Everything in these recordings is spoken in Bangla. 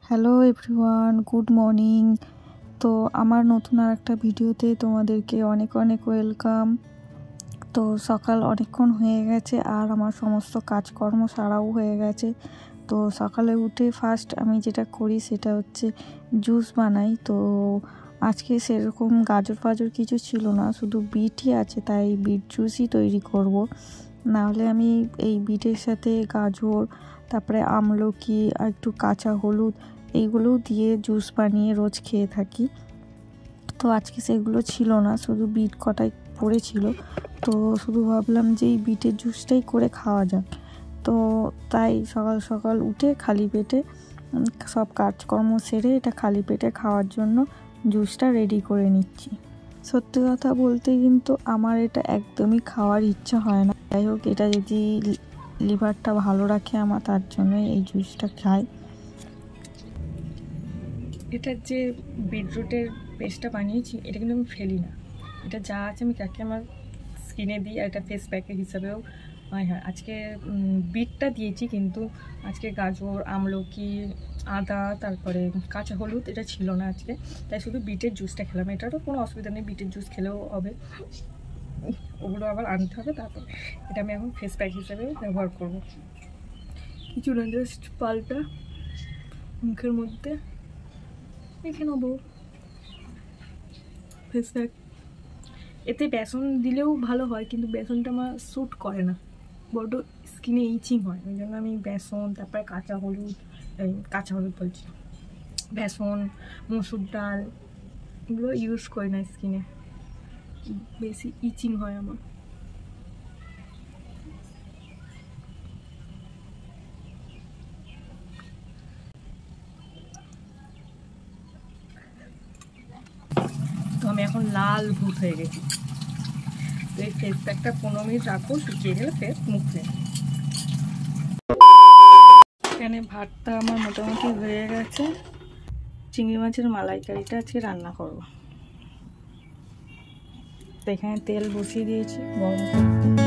Hello everyone, good morning. তো আমার নতুন আর একটা ভিডিওতে তোমাদেরকে অনেক অনেক ওয়েলকাম। তো সকাল অনেকক্ষণ হয়ে গেছে আর আমার সমস্ত কাজকর্ম সারাও হয়ে গেছে। তো সকালে উঠে ফার্স্ট আমি যেটা করি সেটা হচ্ছে জুস বানাই। তো আজকে সেরকম গাজর ফাজর কিছু ছিল না, শুধু বিটই আছে, তাই বিট জুসই তৈরি করব। নাহলে আমি এই বিটের সাথে গাজর, তারপরে আমলকি আর একটু কাঁচা হলুদ এইগুলোও দিয়ে জুস বানিয়ে রোজ খেয়ে থাকি। তো আজকে সেগুলো ছিল না, শুধু বিট কটাই পড়েছিল। তো শুধু ভাবলাম যে এই বিটের জুসটাই করে খাওয়া যাক। তো তাই সকাল সকাল উঠে খালি পেটে সব কাজকর্ম সেরে এটা খালি পেটে খাওয়ার জন্য জুসটা রেডি করে নিচ্ছি। সত্যি কথা বলতে কিন্তু আমার এটা একদমই খাওয়ার ইচ্ছা হয় না। যাই হোক, এটা যদি লিভারটা ভালো রাখে আমার, তার জন্যই এই জুসটা খাই। এটার যে বিটরুটের পেস্টটা বানিয়েছি এটা কিন্তু আমি ফেলি না, এটা যা আছে আমি কাকে আমার স্কিনে দিই, আর এটা ফেস প্যাকের হিসাবেও হয়। হ্যাঁ, আজকে বিটটা দিয়েছি, কিন্তু আজকে গাজর, আমলকি, আদা, তারপরে কাঁচা হলুদ এটা ছিল না আজকে, তাই শুধু বিটের জুসটা খেলাম। এটারও কোনো অসুবিধা নেই, বিটের জুস খেলেও হবে, ওগুলো আবার আনতে হবে। তারপর এটা আমি এখন ফেস প্যাক হিসাবে ব্যবহার করব। কিছু না, জাস্ট পালটা মুখের মধ্যে রেখে নেবো ফেস প্যাক। এতে বেসন দিলেও ভালো হয়, কিন্তু বেসনটা আমার স্যুট করে না, বড্ড স্কিনে ইচিং হয়। ওই জন্য আমি বেসন, তারপরে কাঁচা হলুদ বলছি, বেসন, মসুর ডাল এগুলো ইউজ করি না, স্কিনে বেশি ইচিং হয় আমার। তো আমি এখন লাল ভূত হয়ে গেছি। তো এই ফেস প্যাকটা 15 মিনিট রাখবো, শুকিয়ে গেলে ফের মুখ ধুয়ে। এখানে ভাতটা আমার মোটামুটি হয়ে গেছে, চিংড়ি মাছের মালাইকারিটা আজকে রান্না করবো। তো এখানে তেল বসিয়ে দিয়েছি গরম করতে।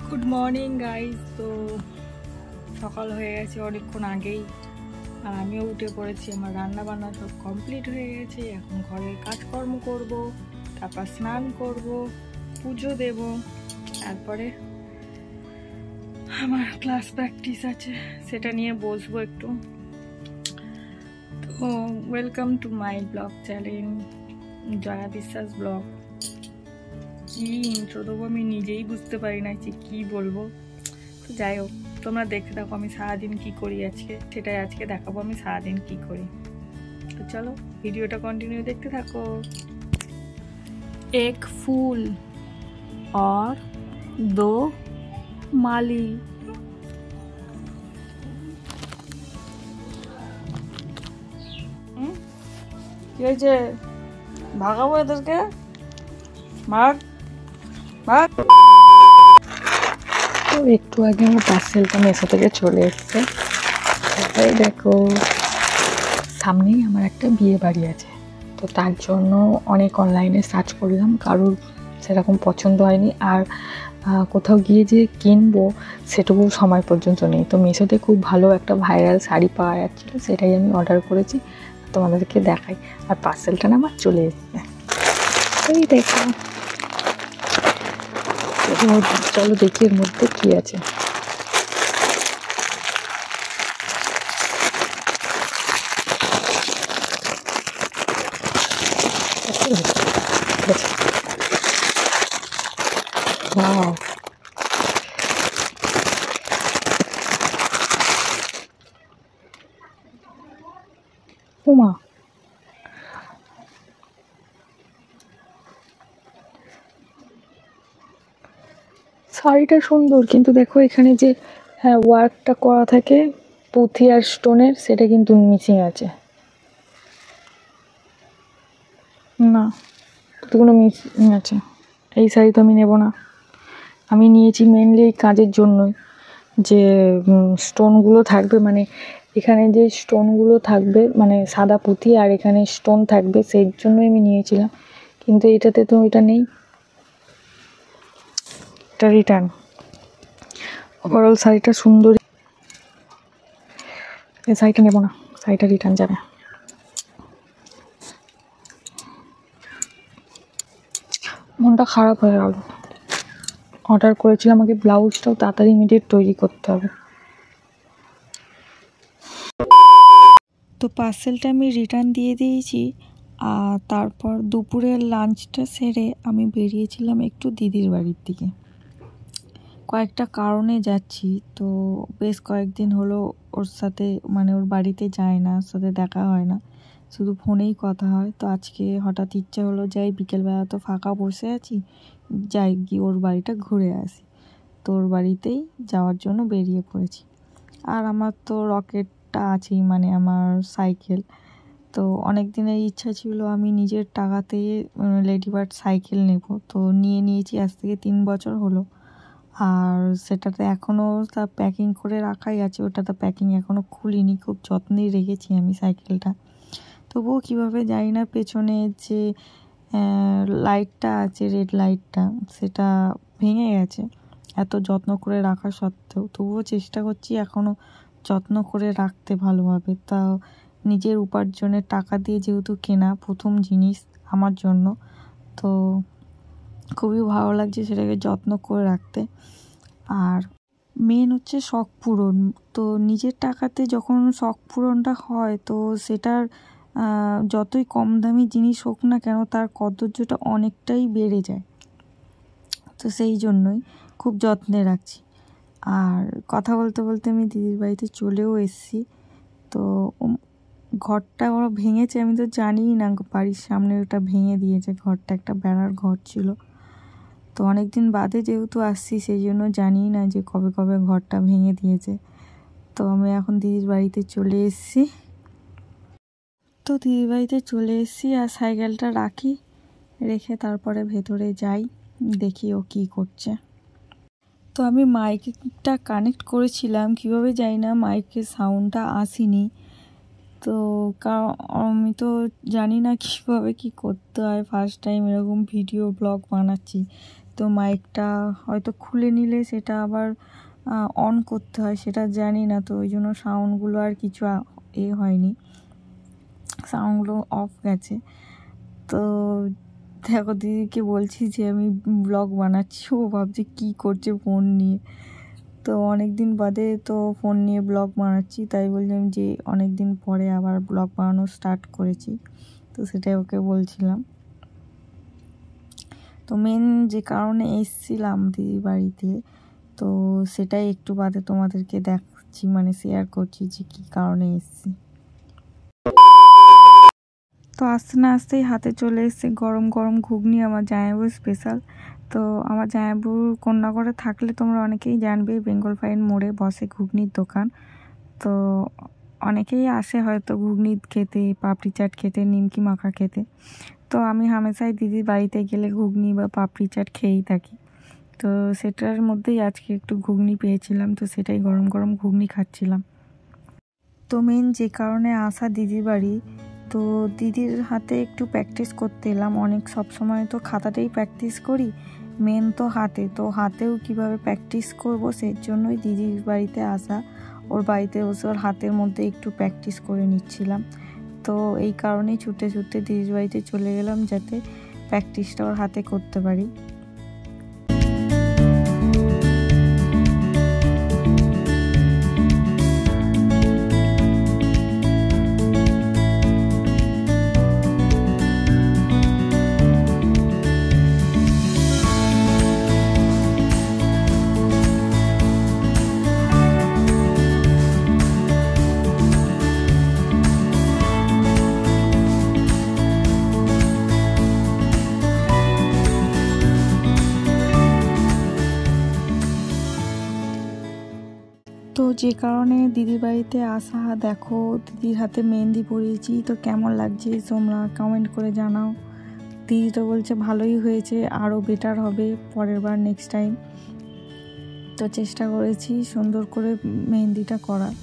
Good morning guys. তো সকাল হয়ে গেছে অনেকক্ষণ আগেই, আর আমিও উঠে পড়েছি। আমার রান্না বান্না সব কমপ্লিট হয়ে গেছে। এখন ঘরের কাজকর্ম করব, তারপর স্নান করব, পুজো দেব, তারপরে আমার ক্লাস প্র্যাকটিস আছে, সেটা নিয়ে বসবো একটু। তো welcome to my blog channel Joya Biswas blog. কি ইন্ট্রো দেবো আমি নিজেই বুঝতে পারি না যে কি বলবো। তো যাই হোক, তোমরা দেখতে থাকো আমি সারাদিন কি করি আজকে, সেটাই আজকে দেখাবো আমি সারাদিন কি করি। তো চলো ভিডিওটা কন্টিনিউ দেখতে থাকো। এক ফুল और दो माली। কি হয়েছে? ভাগাবো এদেরকে, ভাগ ভাগ। তো একটু আগে আমার পার্সেলটা মেসো থেকে চলে এসছে। এই দেখো, সামনেই আমার একটা বিয়ে বাড়ি আছে, তো তার জন্য অনেক অনলাইনে সার্চ করলাম, কারোর সেরকম পছন্দ হয়নি, আর কোথাও গিয়ে যে কিনবো সেটুকু সময় পর্যন্ত নেই। তো মিশোতে খুব ভালো একটা ভাইরাল শাড়ি পাওয়া যাচ্ছিলো, সেটাই আমি অর্ডার করেছি, তোমাদেরকে দেখাই। আর পার্সেলটা না আমার চলে এসছে, এই দেখো। চলো দেখি এর মধ্যে কি আছে। Wow. Uma. শাড়িটা সুন্দর, কিন্তু দেখো এখানে যে হ্যাঁ ওয়ার্কটা করা থাকে পুঁথি আর স্টোনের, সেটা কিন্তু মিসিং আছে। না, কোনো মিসিং আছে। এই শাড়ি তো আমি নেব না। আমি নিয়েছি মেনলি এই কাজের জন্যই, যে স্টোনগুলো থাকবে, মানে এখানে যে স্টোনগুলো থাকবে, মানে সাদা পুঁথি আর এখানে স্টোন থাকবে, সেই জন্যই আমি নিয়েছিলাম। কিন্তু এটাতে তো এটা নেই, এটা রিটার্ন। ওভারঅল শাড়িটা সুন্দর, এই শাড়িটা নেব না, শাড়িটা রিটার্ন যাবে। মনটা খারাপ হয়ে গেল। অর্ডার করেছিলাম, আমাকে ব্লাউজটাও তাড়াতাড়ি ইমিডিয়েট তৈরি করতে হবে। তো পার্সেলটা আমি রিটার্ন দিয়ে দিয়েছি। আর তারপর দুপুরের লাঞ্চটা সেরে আমি বেরিয়েছিলাম একটু দিদির বাড়ির দিকে। কয়েকটা কারণে যাচ্ছি, তো বেশ কয়েকদিন হলো ওর সাথে, মানে ওর বাড়িতে যায় না, ওর সাথে দেখা হয় না, শুধু ফোনেই কথা হয়। তো আজকে হঠাৎ ইচ্ছা হলো যাই, বিকেলবেলা তো ফাঁকা বসে আছি, যাই গিয়ে ওর বাড়িটা ঘুরে আসি। তো ওর বাড়িতেই যাওয়ার জন্য বেরিয়ে পড়েছি। আর আমার তো রকেটটা আছেই, মানে আমার সাইকেল। তো অনেক দিনের ইচ্ছা ছিল আমি নিজের টাকাতে লেডিবার্ড সাইকেল নেব, তো নিয়েছি। আজ থেকে 3 বছর হলো। আর সেটাতে এখনও তা প্যাকিং করে রাখাই আছে, ওটাতে প্যাকিং এখনও খুলিনি, খুব যত্নেই রেখেছি আমি সাইকেলটা। তবুও কীভাবে জানি না, পেছনে যে লাইটটা আছে, রেড লাইটটা, সেটা ভেঙে গেছে এত যত্ন করে রাখা সত্ত্বেও। তবুও চেষ্টা করছি এখনও যত্ন করে রাখতে ভালোভাবে। তাও নিজের উপার্জনের টাকা দিয়ে যেহেতু কেনা প্রথম জিনিস আমার জন্য, তো খুবই ভালো লাগছে সেটাকে যত্ন করে রাখতে। আর মেন হচ্ছে শখ পূরণ। তো নিজের টাকাতে যখন শখ পূরণটা হয়, তো সেটার যতই কম দামি জিনিস হোক না কেন, তার কদর্যটা অনেকটাই বেড়ে যায়। তো সেই জন্যই খুব যত্নে রাখছি। আর কথা বলতে বলতে আমি দিদির বাড়িতে চলেও এসেছি। তো ঘরটা ওরা ভেঙেছে, আমি তো জানিই না, বাড়ির সামনে ওটা ভেঙে দিয়েছে ঘরটা, একটা বেড়ার ঘর ছিল। তো অনেক দিন বাদে যেহেতু আসছি, সেই জন্য জানি না যে কবে কবে ঘরটা ভেঙে দিয়েছে। তো আমি এখন দিদির বাড়িতে চলে এসেছি। আর সাইকেলটা রেখে তারপরে ভেতরে যাই, দেখি ও কী করছে। তো আমি মাইকটা কানেক্ট করেছিলাম, কীভাবে জানি না মাইকের সাউন্ডটা আসেনি। তো আমি তো জানি না কীভাবে কী করতে হয়, ফার্স্ট টাইম এরকম ভিডিও ব্লগ বানাচ্ছি। তো মাইকটা হয়তো খুলে নিলে সেটা আবার অন করতে হয়, সেটা জানি না। তো ওই জন্য সাউন্ডগুলো আর কিছু হয়নি, সাউন্ডগুলো অফ গেছে। তো দেখো দিদিকে বলছি যে আমি ব্লগ বানাচ্ছি, ও ভাবছি কী করছে ফোন নিয়ে। তো অনেক দিন বাদে তো ফোন নিয়ে ব্লগ বানাচ্ছি, তাই বললাম যে অনেক দিন পরে আবার ব্লগ বানানো স্টার্ট করেছি, তো সেটাই ওকে বলছিলাম। তো মেন যে কারণে এসেছিলাম দিদির বাড়িতে, তো সেটাই একটু বাদে তোমাদেরকে দেখাচ্ছি, মানে শেয়ার করছি যে কী কারণে এসেছি। তো আস্তে না আসতেই হাতে চলে এসেছে গরম গরম ঘুগনি, আমার জামাইবাবুর স্পেশাল। তো আমার জামাইবাবুর কন্যাগড়ে থাকলে তোমরা অনেকেই জানবে, বেঙ্গল ফাইন মোড়ে বসে ঘুগনির দোকান। তো অনেকেই আসে হয়তো ঘুগনি খেতে, পাপড়ি চাট খেতে, নিমকি মাখা খেতে। তো আমি হামেশাই দিদির বাড়িতে গেলে ঘুগনি বা পাপড়ি চাট খেয়েই থাকি। তো সেটার মধ্যেই আজকে একটু ঘুগনি পেয়েছিলাম, তো সেটাই গরম গরম ঘুগনি খাচ্ছিলাম। তো মেন যে কারণে আসা দিদির বাড়ি, তো দিদির হাতে একটু প্র্যাকটিস করতে এলাম। সবসময় তো খাতাতেই প্র্যাকটিস করি, মেন তো হাতেও কিভাবে প্র্যাকটিস করব, সেই জন্যই দিদির বাড়িতে আসা। ওর বাড়িতে বসে ওর হাতের মধ্যে একটু প্র্যাকটিস করে নিচ্ছিলাম। তো এই কারণেই ছুটে দিদির বাড়িতে চলে গেলাম, যাতে প্র্যাকটিসটা ওর হাতে করতে পারি। তো যে কারণে দিদির বাড়িতে আসা, দেখো দিদির হাতে মেহেন্দি পরিয়েছি, তো কেমন লাগছে তোমরা কমেন্ট করে জানাও। দিদি তো বলছে ভালোই হয়েছে, আরও বেটার হবে পরের বার, নেক্সট টাইম। তো চেষ্টা করেছি সুন্দর করে মেহেন্দিটা করার।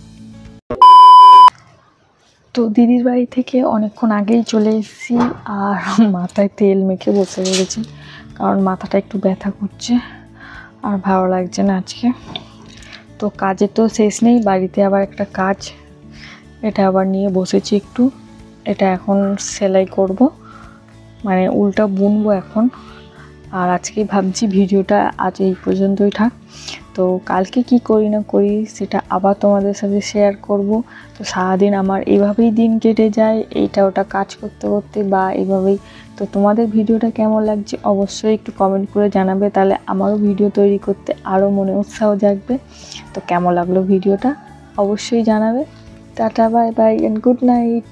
তো দিদির বাড়ি থেকে অনেকক্ষণ আগেই চলে এসেছি, আর মাথায় তেল মেখে বসে পড়েছি, কারণ মাথাটা একটু ব্যথা করছে আর ভালো লাগছে না আজকে। তো কাজের তো শেষ নেই, বাড়িতে আবার একটা কাজ, এটা আবার নিয়ে বসেছি একটু। এটা এখন সেলাই করব, মানে উল্টা বুনবো এখন। আর আজকে ভাবছি ভিডিওটা আজ এই পর্যন্তই থাক। তো কালকে কি করি না করি সেটা আবার তোমাদের সাথে শেয়ার করব। তো সারাদিন আমার এইভাবেই দিন কেটে যায়, এইটা ওটা কাজ করতে করতে বা এইভাবেই। তো তোমাদের ভিডিওটা কেমন লাগছে অবশ্যই একটু কমেন্ট করে জানাবে, তাহলে আমারও ভিডিও তৈরি করতে আরও মনে উৎসাহ জাগবে। তো কেমন লাগলো ভিডিওটা অবশ্যই জানাবে। টাটা, bye bye, and good night.